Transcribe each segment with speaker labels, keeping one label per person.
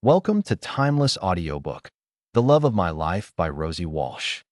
Speaker 1: Welcome to Timeless Audiobook, The Love of My Life by Rosie Walsh.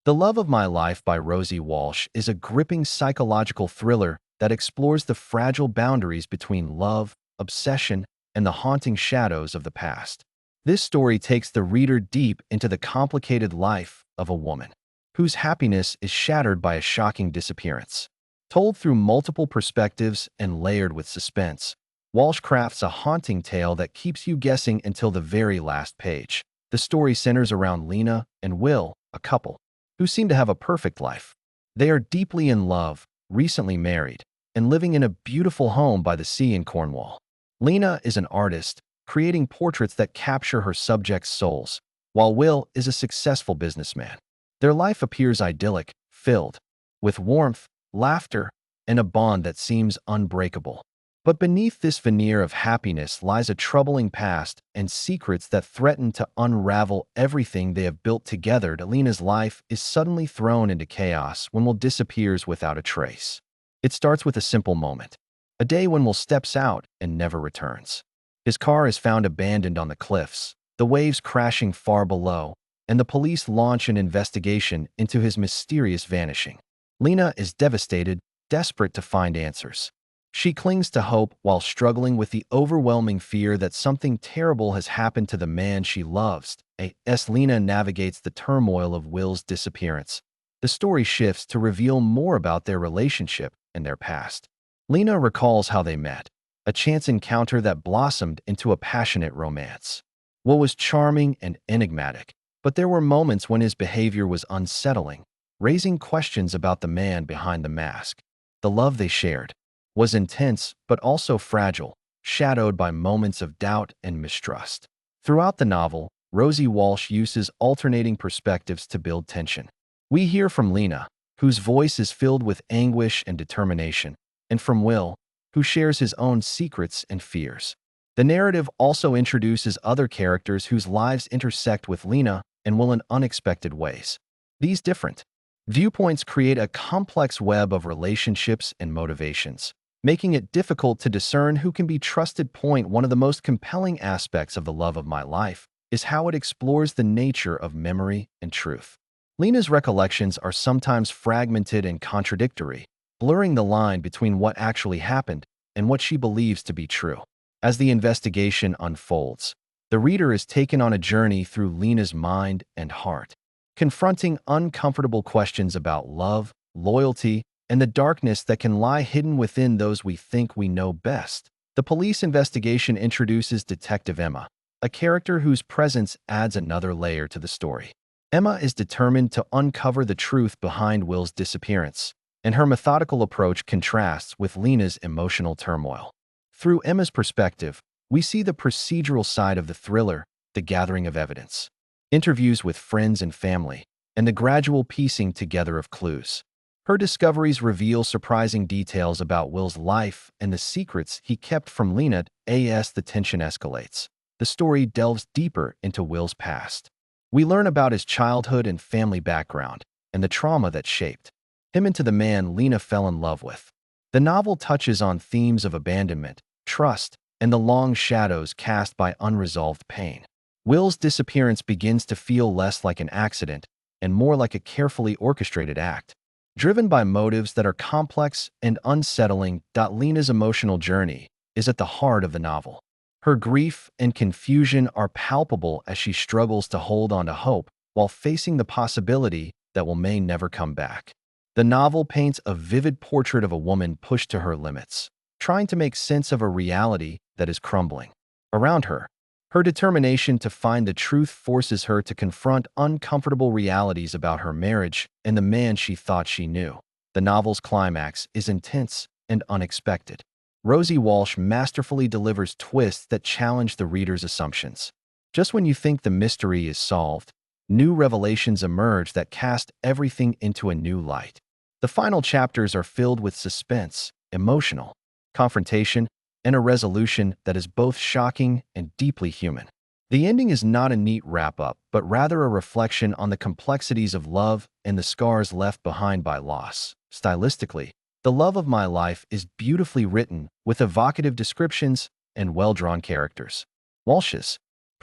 Speaker 1: The Love of My Life by Rosie Walsh is a gripping psychological thriller that explores the fragile boundaries between love, obsession, and the haunting shadows of the past. This story takes the reader deep into the complicated life of a woman whose happiness is shattered by a shocking disappearance. Told through multiple perspectives and layered with suspense, Walsh crafts a haunting tale that keeps you guessing until the very last page. The story centers around Lena and Will, a couple who seem to have a perfect life. They are deeply in love, recently married, and living in a beautiful home by the sea in Cornwall. Lena is an artist, creating portraits that capture her subjects' souls, while Will is a successful businessman. Their life appears idyllic, filled with warmth, laughter, and a bond that seems unbreakable. But beneath this veneer of happiness lies a troubling past and secrets that threaten to unravel everything they have built together. Lena's life is suddenly thrown into chaos when Will disappears without a trace. It starts with a simple moment. A day when Will steps out and never returns. His car is found abandoned on the cliffs, the waves crashing far below, and the police launch an investigation into his mysterious vanishing. Lena is devastated, desperate to find answers. She clings to hope while struggling with the overwhelming fear that something terrible has happened to the man she loves. As Lena navigates the turmoil of Will's disappearance, the story shifts to reveal more about their relationship and their past. Lena recalls how they met, a chance encounter that blossomed into a passionate romance. Will was charming and enigmatic, but there were moments when his behavior was unsettling, raising questions about the man behind the mask. The love they shared was intense but also fragile, shadowed by moments of doubt and mistrust. Throughout the novel, Rosie Walsh uses alternating perspectives to build tension. We hear from Lena, whose voice is filled with anguish and determination, and from Will, who shares his own secrets and fears. The narrative also introduces other characters whose lives intersect with Lena and Will in unexpected ways. These different viewpoints create a complex web of relationships and motivations, making it difficult to discern who can be trusted. One of the most compelling aspects of The Love of My Life is how it explores the nature of memory and truth. Lena's recollections are sometimes fragmented and contradictory, blurring the line between what actually happened and what she believes to be true. As the investigation unfolds, the reader is taken on a journey through Lena's mind and heart, confronting uncomfortable questions about love, loyalty, and the darkness that can lie hidden within those we think we know best. The police investigation introduces Detective Emma, a character whose presence adds another layer to the story. Emma is determined to uncover the truth behind Will's disappearance, and her methodical approach contrasts with Lena's emotional turmoil. Through Emma's perspective, we see the procedural side of the thriller, the gathering of evidence, interviews with friends and family, and the gradual piecing together of clues. Her discoveries reveal surprising details about Will's life and the secrets he kept from Lena. As the tension escalates, the story delves deeper into Will's past. We learn about his childhood and family background, and the trauma that shaped him into the man Lena fell in love with. The novel touches on themes of abandonment, trust, and the long shadows cast by unresolved pain. Will's disappearance begins to feel less like an accident and more like a carefully orchestrated act, driven by motives that are complex and unsettling. Lena's emotional journey is at the heart of the novel. Her grief and confusion are palpable as she struggles to hold on to hope while facing the possibility that Will may never come back. The novel paints a vivid portrait of a woman pushed to her limits, trying to make sense of a reality that is crumbling around her. Her determination to find the truth forces her to confront uncomfortable realities about her marriage and the man she thought she knew. The novel's climax is intense and unexpected. Rosie Walsh masterfully delivers twists that challenge the reader's assumptions. Just when you think the mystery is solved, new revelations emerge that cast everything into a new light. The final chapters are filled with suspense, emotional confrontation, and a resolution that is both shocking and deeply human. The ending is not a neat wrap-up, but rather a reflection on the complexities of love and the scars left behind by loss. Stylistically, The Love of My Life is beautifully written with evocative descriptions and well-drawn characters. Walsh's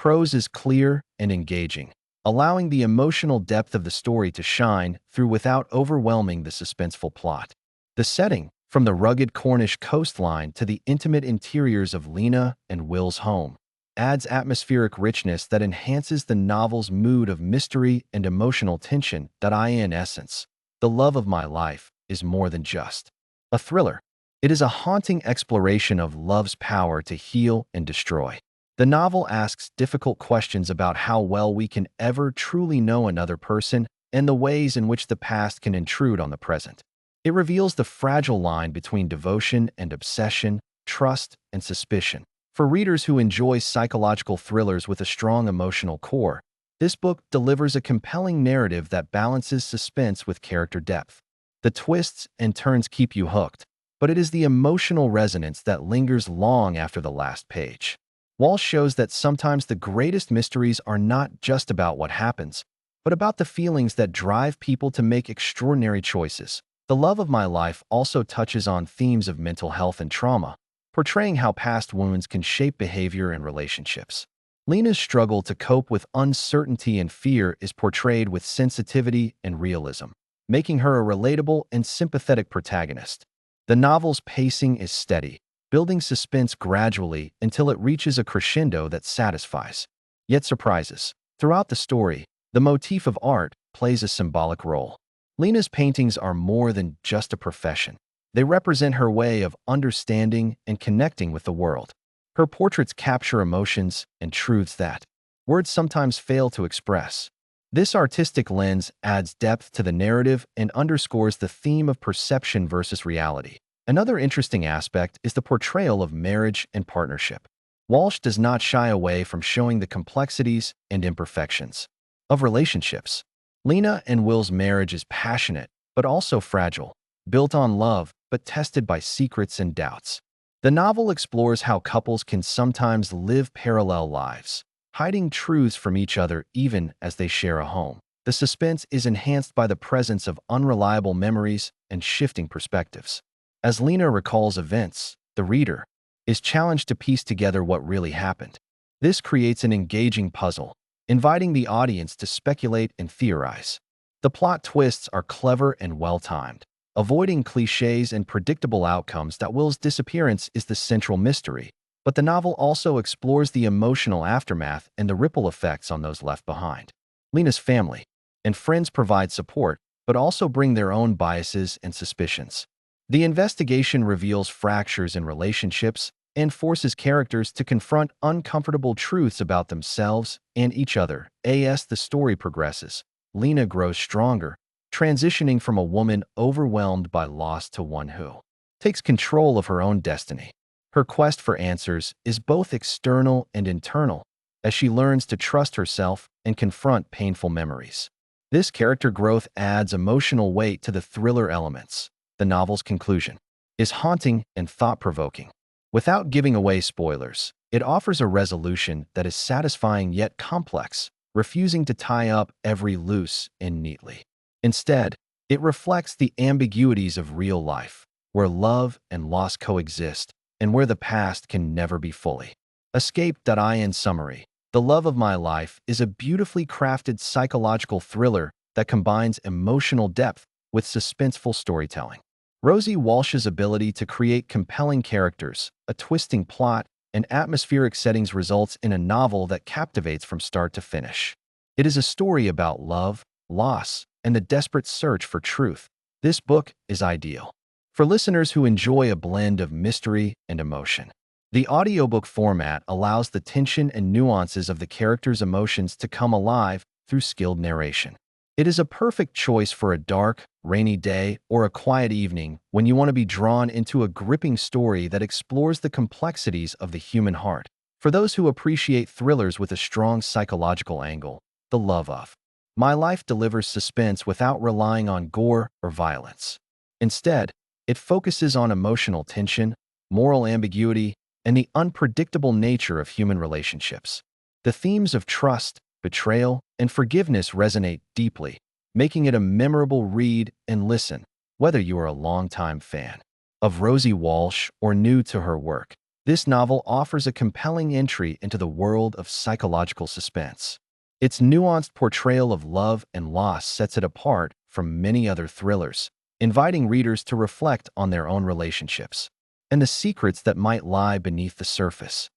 Speaker 1: prose is clear and engaging, allowing the emotional depth of the story to shine through without overwhelming the suspenseful plot. The setting, from the rugged Cornish coastline to the intimate interiors of Lena and Will's home, adds atmospheric richness that enhances the novel's mood of mystery and emotional tension. In essence, The Love of My Life is more than just a thriller. It is a haunting exploration of love's power to heal and destroy. The novel asks difficult questions about how well we can ever truly know another person and the ways in which the past can intrude on the present. It reveals the fragile line between devotion and obsession, trust and suspicion. For readers who enjoy psychological thrillers with a strong emotional core, this book delivers a compelling narrative that balances suspense with character depth. The twists and turns keep you hooked, but it is the emotional resonance that lingers long after the last page. Walsh shows that sometimes the greatest mysteries are not just about what happens, but about the feelings that drive people to make extraordinary choices. The Love of My Life also touches on themes of mental health and trauma, portraying how past wounds can shape behavior and relationships. Lena's struggle to cope with uncertainty and fear is portrayed with sensitivity and realism, making her a relatable and sympathetic protagonist. The novel's pacing is steady, building suspense gradually until it reaches a crescendo that satisfies, yet surprises. Throughout the story, the motif of art plays a symbolic role. Lena's paintings are more than just a profession. They represent her way of understanding and connecting with the world. Her portraits capture emotions and truths that words sometimes fail to express. This artistic lens adds depth to the narrative and underscores the theme of perception versus reality. Another interesting aspect is the portrayal of marriage and partnership. Walsh does not shy away from showing the complexities and imperfections of relationships. Lena and Will's marriage is passionate, but also fragile, built on love, but tested by secrets and doubts. The novel explores how couples can sometimes live parallel lives, hiding truths from each other even as they share a home. The suspense is enhanced by the presence of unreliable memories and shifting perspectives. As Lena recalls events, the reader is challenged to piece together what really happened. This creates an engaging puzzle, inviting the audience to speculate and theorize. The plot twists are clever and well-timed, avoiding cliches and predictable outcomes. Will's disappearance is the central mystery, but the novel also explores the emotional aftermath and the ripple effects on those left behind. Lena's family and friends provide support, but also bring their own biases and suspicions. The investigation reveals fractures in relationships and forces characters to confront uncomfortable truths about themselves and each other. As the story progresses, Lena grows stronger, transitioning from a woman overwhelmed by loss to one who takes control of her own destiny. Her quest for answers is both external and internal, as she learns to trust herself and confront painful memories. This character growth adds emotional weight to the thriller elements. The novel's conclusion is haunting and thought-provoking. Without giving away spoilers, it offers a resolution that is satisfying yet complex, refusing to tie up every loose end neatly. Instead, it reflects the ambiguities of real life, where love and loss coexist, and where the past can never be fully escaped. In summary, The Love of My Life is a beautifully crafted psychological thriller that combines emotional depth with suspenseful storytelling. Rosie Walsh's ability to create compelling characters, a twisting plot, and atmospheric settings results in a novel that captivates from start to finish. It is a story about love, loss, and the desperate search for truth. This book is ideal for listeners who enjoy a blend of mystery and emotion. The audiobook format allows the tension and nuances of the characters' emotions to come alive through skilled narration. It is a perfect choice for a dark, rainy day or a quiet evening when you want to be drawn into a gripping story that explores the complexities of the human heart. For those who appreciate thrillers with a strong psychological angle, The Love of My Life delivers suspense without relying on gore or violence. Instead, it focuses on emotional tension, moral ambiguity, and the unpredictable nature of human relationships. The themes of trust, betrayal, and forgiveness resonate deeply, making it a memorable read and listen, whether you are a longtime fan of Rosie Walsh or new to her work. This novel offers a compelling entry into the world of psychological suspense. Its nuanced portrayal of love and loss sets it apart from many other thrillers, inviting readers to reflect on their own relationships and the secrets that might lie beneath the surface.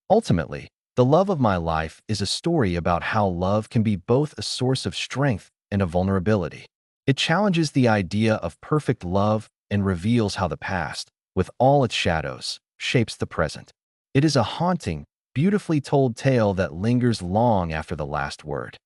Speaker 1: Ultimately, The Love of My Life is a story about how love can be both a source of strength and a vulnerability. It challenges the idea of perfect love and reveals how the past, with all its shadows, shapes the present. It is a haunting, beautifully told tale that lingers long after the last word.